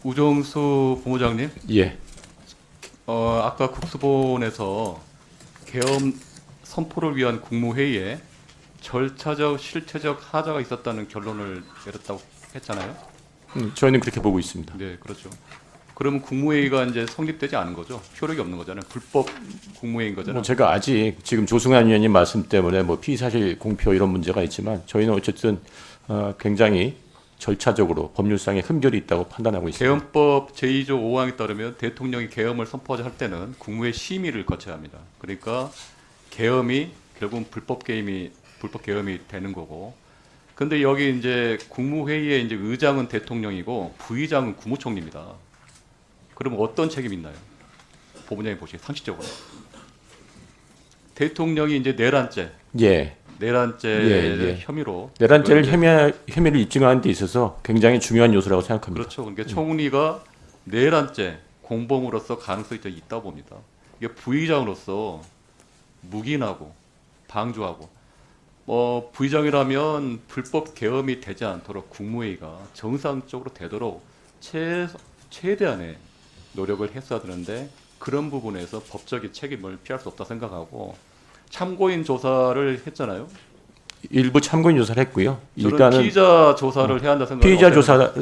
우정수 본부장님, 예. 아까 국수본에서 계엄 선포를 위한 국무회의에 절차적, 실체적 하자가 있었다는 결론을 내렸다고 했잖아요. 저희는 그렇게 보고 있습니다. 네, 그렇죠. 그러면 국무회의가 이제 성립되지 않은 거죠. 효력이 없는 거잖아요. 불법 국무회의인 거잖아요. 뭐 제가 아직 지금 조승환 의원님 말씀 때문에 뭐 피의사실 공표 이런 문제가 있지만 저희는 어쨌든 굉장히 절차적으로 법률상의 흠결이 있다고 판단하고 있습니다. 계엄법 제2조 5항에 따르면 대통령이 계엄을 선포하자 할 때는 국무회 심의를 거쳐야 합니다. 그러니까 계엄이 결국은 불법 계엄이 되는 거고. 근데 여기 이제 국무회의의 이제 의장은 대통령이고 부의장은 국무총리입니다. 그럼 어떤 책임이 있나요? 본부장님 보시기에 상식적으로. 대통령이 이제 내란죄 예. 혐의로 내란죄를 혐의를 입증하는 데 있어서 굉장히 중요한 요소라고 생각합니다. 그렇죠. 그러니까 총리가 내란죄 공범으로서 가능성이 있다고 봅니다. 이게 부의장으로서 묵인하고 방조하고 부의장이라면 불법 계엄이 되지 않도록 국무회의가 정상적으로 되도록 최대한의 노력을 했어야 되는데 그런 부분에서 법적인 책임을 피할 수 없다 생각하고 참고인 조사를 했잖아요. 일부 참고인 조사를 했고요. 저는 일단은 피의자 조사를 해야 한다 생각합니다. 피의자 조사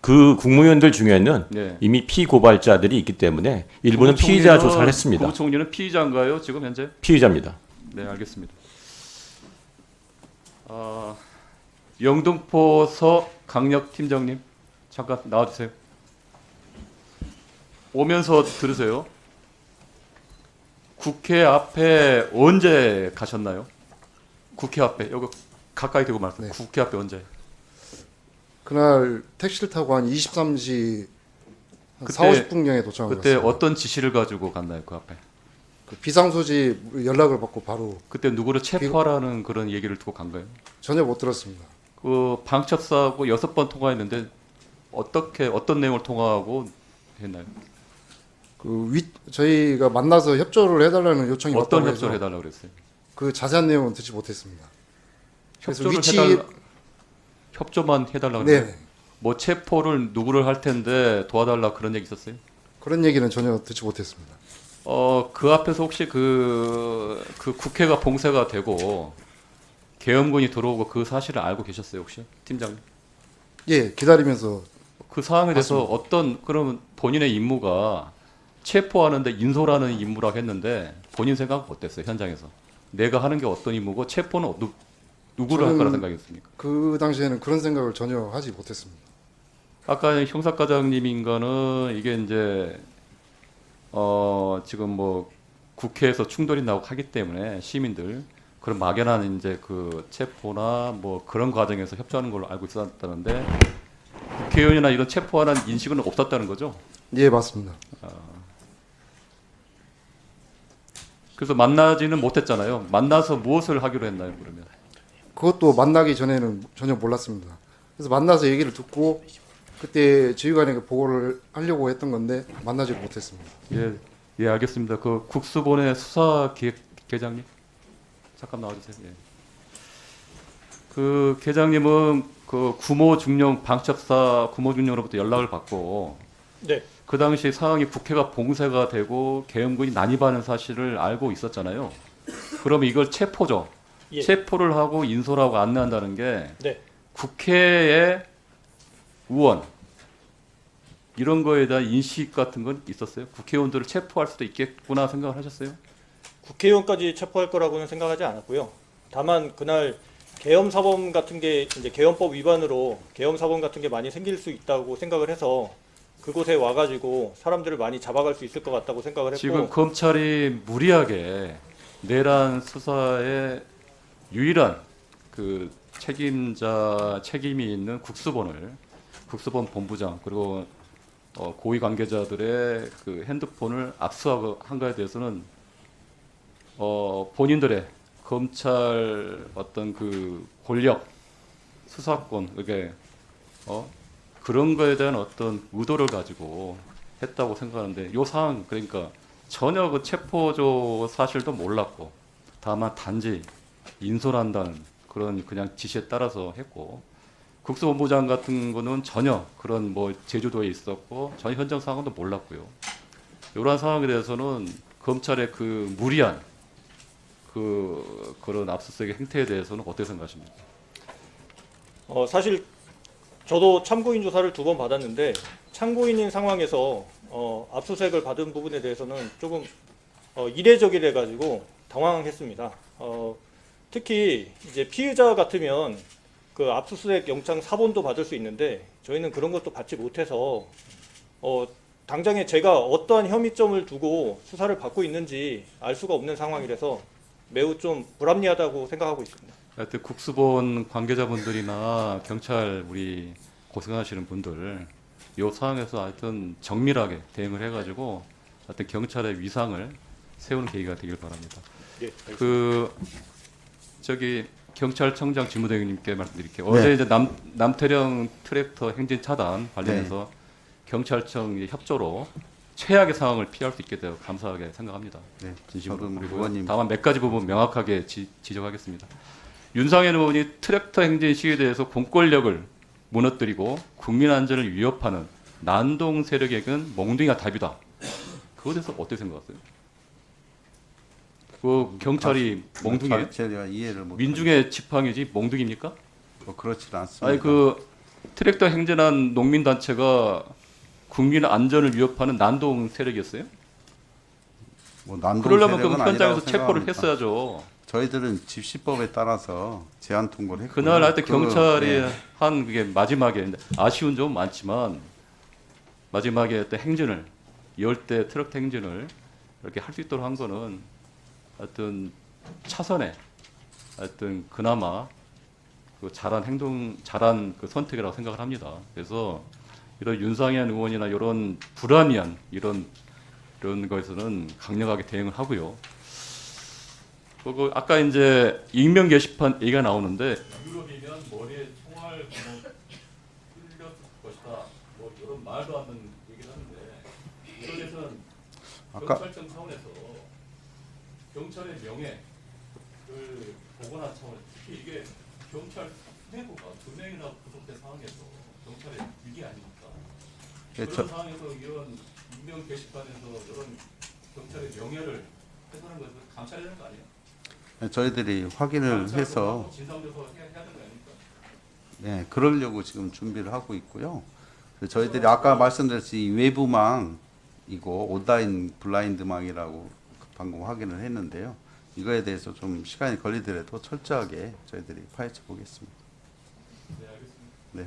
그 국무위원들 중에는 네. 이미 피고발자들이 있기 때문에 일부는 피의자 조사를 했습니다. 국무총리는 피의자인가요? 지금 현재? 피의자입니다. 네, 알겠습니다. 영등포서 강력팀장님 잠깐 나와주세요. 오면서 들으세요. 국회 앞에 언제 가셨나요? 국회 앞에 여기 가까이 대고 말씀. 네. 국회 앞에 언제? 그날 택시를 타고 한 23시 한 그때- 4, 50분경에 도착한 것 그때 같습니다. 어떤 지시를 가지고 갔나요? 그 앞에. 그 비상소지 연락을 받고 바로 그때 누구를 체포하라는 그런 얘기를 듣고 간 거예요? 전혀 못 들었습니다. 그 방첩사하고 6번 통화했는데 어떤 내용을 통화하고 했나요? 저희가 만나서 협조를 해달라는 요청이 어떤 왔다고 협조를 해서 해달라고 그랬어요? 그 자세한 내용은 듣지 못했습니다. 그래서 협조만 해달라고 네, 그랬어요? 뭐 체포를 누구를 할 텐데 도와달라 그런 얘기 있었어요? 그런 얘기는 전혀 듣지 못했습니다. 그 앞에서 혹시 그 국회가 봉쇄가 되고 계엄군이 들어오고 그 사실을 알고 계셨어요 혹시 팀장님? 예, 기다리면서 그 상황에 대해서 그러면 본인의 임무가 체포하는데 인솔하는 임무라고 했는데 본인 생각은 어땠어요 현장에서? 내가 하는 게 어떤 임무고 체포는 누구를 할 거라 생각했습니까? 그 당시에는 그런 생각을 전혀 하지 못했습니다. 아까 형사과장님인가는 이게 이제 지금 뭐 국회에서 충돌이 나고 하기 때문에 시민들 그런 막연한 이제 그 체포나 뭐 그런 과정에서 협조하는 걸로 알고 있었다는데 국회의원이나 이런 체포하는 인식은 없었다는 거죠. 예, 맞습니다. 그래서 만나지는 못했잖아요. 만나서 무엇을 하기로 했나요, 그러면? 그것도 만나기 전에는 전혀 몰랐습니다. 그래서 만나서 얘기를 듣고 그때 지휘관에게 보고를 하려고 했던 건데 만나지 못했습니다. 예, 알겠습니다. 그 국수본의 수사기획계장님 잠깐 나와주세요. 예. 그 계장님은 그 구모중령 방첩사 구모중령으로부터 연락을 받고 네. 그 당시 상황이 국회가 봉쇄가 되고 계엄군이 난입하는 사실을 알고 있었잖아요. 그러면 이걸 체포죠. 예. 체포를 하고 인솔하고 안내한다는 게 네. 국회의 의원 이런 거에 대한 인식 같은 건 있었어요? 국회의원들을 체포할 수도 있겠구나 생각을 하셨어요? 국회의원까지 체포할 거라고는 생각하지 않았고요. 다만 그날 계엄 사범 같은 게 이제 계엄법 위반으로 계엄 사범 같은 게 많이 생길 수 있다고 생각을 해서 그곳에 와가지고 사람들을 많이 잡아갈 수 있을 것 같다고 생각을 했고 지금 검찰이 무리하게 내란 수사의 유일한 그 책임이 있는 국수본 본부장 그리고 고위 관계자들의 그 핸드폰을 압수한 거에 대해서는 본인들의 검찰 어떤 그 권력 수사권 이게 그런 거에 대한 어떤 의도를 가지고 했다고 생각하는데 요 상황 그러니까 전혀 그 체포조 사실도 몰랐고 다만 단지 인솔한다는 그런 그냥 지시에 따라서 했고 국수본부장 같은 거는 전혀 그런 뭐 제주도에 있었고 전혀 현장 상황도 몰랐고요. 이러한 상황에 대해서는 검찰의 그 무리한 그런 압수수색 행태에 대해서는 어떻게 생각하십니까? 사실 저도 참고인 조사를 2번 받았는데 참고인인 상황에서 압수수색을 받은 부분에 대해서는 조금 이례적이래 가지고 당황했습니다. 특히 이제 피의자 같으면 그 압수수색 영장 사본도 받을 수 있는데 저희는 그런 것도 받지 못해서 당장에 제가 어떠한 혐의점을 두고 수사를 받고 있는지 알 수가 없는 상황이라서 매우 좀 불합리하다고 생각하고 있습니다. 하여튼 국수본 관계자분들이나 경찰 우리 고생하시는 분들 이 상황에서 하여튼 정밀하게 대응을 해가지고 하여튼 경찰의 위상을 세우는 계기가 되길 바랍니다. 예, 알겠습니다. 그 저기 경찰청장 직무대행님께 말씀드릴게요. 네. 어제 이제 남태령 트랙터 행진 차단 관련해서 경찰청 이제 협조로 최악의 상황을 피할 수 있게 되어 감사하게 생각합니다. 네, 진심으로. 저도 그리고 의원님 다만 몇 가지 부분 명확하게 지적하겠습니다. 윤상현 의원이 트랙터 행진 시위에 대해서 공권력을 무너뜨리고 국민 안전을 위협하는 난동 세력에게는 몽둥이가 답이다. 그거에 대해서 어떻게 생각하세요? 그 경찰이 몽둥이에요? 제가 이해를 못. 민중의 지팡이지 몽둥이입니까? 뭐 그렇지 않습니다. 아니 그 트랙터 행진한 농민 단체가 국민 안전을 위협하는 난동 세력이었어요? 뭐 난동 그러려면 그 세력은 현장에서 아니라고 체포를 생각합니다. 했어야죠. 저희들은 집시법에 따라서 제한 통보를 했고요. 그날 하여튼 경찰이 네. 한 그게 마지막에 아쉬운 점은 많지만 마지막에 또 행진을 열대 트럭 행진을 이렇게 할 수 있도록 한 거는 하여튼 차선에 하여튼 그나마 그 잘한 그 선택이라고 생각을 합니다. 그래서 이런 윤상현 의원이나 이런 불합리한 이런 거에서는 강력하게 대응을 하고요. 그리고 아까 이제 익명 게시판 얘기가 나오는데 유럽이면 머리에 총알 뚫렸을 것이다. 뭐 이런 말도 안 되는 얘기를 하는데 이런에서는 아까- 경찰청 차원에서 경찰의 명예를 보관한 차원에서 특히 이게 경찰 수뇌부가 2명이나 구속된 상황에서 경찰의 위기 아닙니까? 예, 그런 저- 상황에서 이런 익명 게시판에서 이런 경찰의 명예를 훼손하는 것을 감찰해야 되는 거 아니에요? 저희들이 확인을 해서 진상조사 해야 되는 거 아닙니까? 네, 그러려고 지금 준비를 하고 있고요. 그래서 저희들이 아까 말씀드렸듯이 이 외부망 이거 온라인 블라인드망이라고 방금 확인을 했는데요. 이거에 대해서 좀 시간이 걸리더라도 철저하게 저희들이 파헤쳐 보겠습니다. 네, 알겠습니다. 네.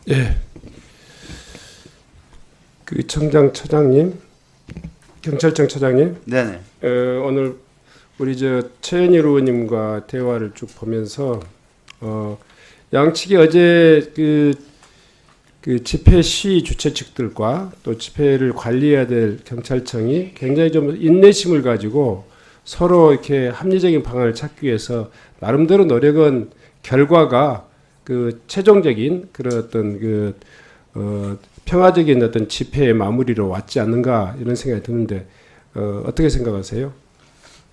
예. 그 차장님, 경찰청 차장님, 네네. 오늘 우리 최현일 의원님과 대화를 쭉 보면서 양측이 어제 그 집회 시위 주최 측들과 또 집회를 관리해야 될 경찰청이 굉장히 좀 인내심을 가지고 서로 이렇게 합리적인 방안을 찾기 위해서 나름대로 노력은 결과가 그 최종적인 그런 어떤 평화적인 어떤 집회의 마무리로 왔지 않는가 이런 생각이 드는데 어떻게 생각하세요?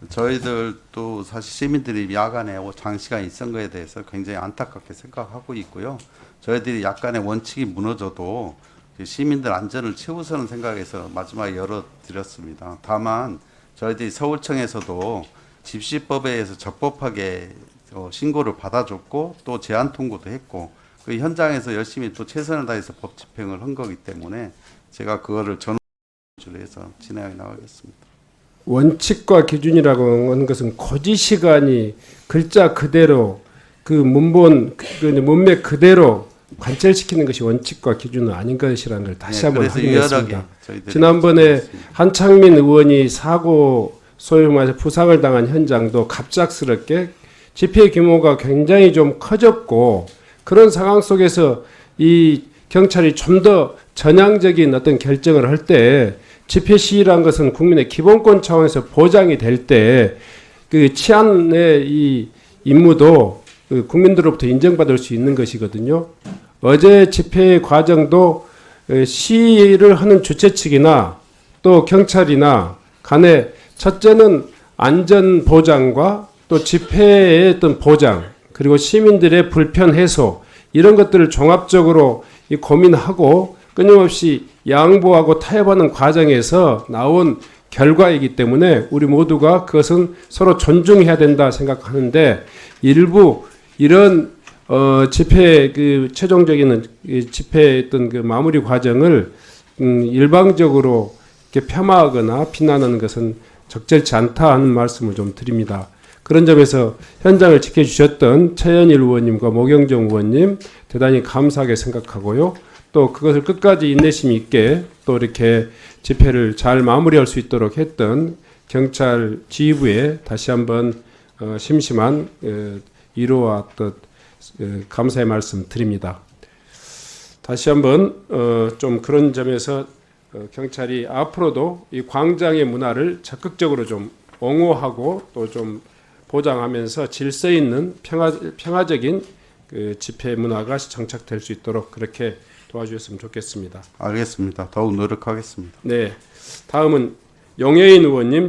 저희들도 사실 시민들이 야간에 장시간 있은 거에 대해서 굉장히 안타깝게 생각하고 있고요. 저희들이 약간의 원칙이 무너져도 시민들 안전을 최우선 생각해서 마지막에 열어드렸습니다. 다만 저희들이 서울청에서도 집시법에 의해서 적법하게 신고를 받아줬고 또 제한 통보도 했고 그 현장에서 열심히 또 최선을 다해서 법 집행을 한 거기 때문에 제가 그거를 전후로 해서 진행해 나가겠습니다. 원칙과 기준이라고 하는 것은 고지 시간이 글자 그대로 그 문본 그 문맥 그대로 관철시키는 것이 원칙과 기준은 아닌 것이라는 걸 다시 네, 한번 그래서 확인했습니다. 유연하게 저희들이 지난번에 말씀드렸습니다. 한창민 의원이 사고 소위 말해서 부상을 당한 현장도 갑작스럽게 집회 규모가 굉장히 좀 커졌고 그런 상황 속에서 이 경찰이 좀 더 전향적인 어떤 결정을 할 때 집회 시위란 것은 국민의 기본권 차원에서 보장이 될 때 그 치안의 이 임무도 그 국민들로부터 인정받을 수 있는 것이거든요. 어제 집회 과정도 시위를 하는 주최 측이나 또 경찰이나 간에 첫째는 안전 보장과 또 집회의 어떤 보장 그리고 시민들의 불편 해소 이런 것들을 종합적으로 이 고민하고 끊임없이 양보하고 타협하는 과정에서 나온 결과이기 때문에 우리 모두가 그것은 서로 존중해야 된다 생각하는데 일부 이런 집회 그 최종적인 집회의 어떤 그 마무리 과정을 일방적으로 이렇게 폄하하거나 비난하는 것은 적절치 않다 하는 말씀을 좀 드립니다. 그런 점에서 현장을 지켜주셨던 최현일 의원님과 모경정 의원님 대단히 감사하게 생각하고요. 또 그것을 끝까지 인내심 있게 또 이렇게 집회를 잘 마무리할 수 있도록 했던 경찰 지휘부에 다시 한번 심심한 위로와 또 감사의 말씀 드립니다. 다시 한번 좀 그런 점에서 경찰이 앞으로도 이 광장의 문화를 적극적으로 좀 옹호하고 또 좀 보장하면서 질서 있는 평화적인 그 집회 문화가 정착될 수 있도록 그렇게 도와주셨으면 좋겠습니다. 알겠습니다. 더욱 노력하겠습니다. 네, 다음은 용해인 의원님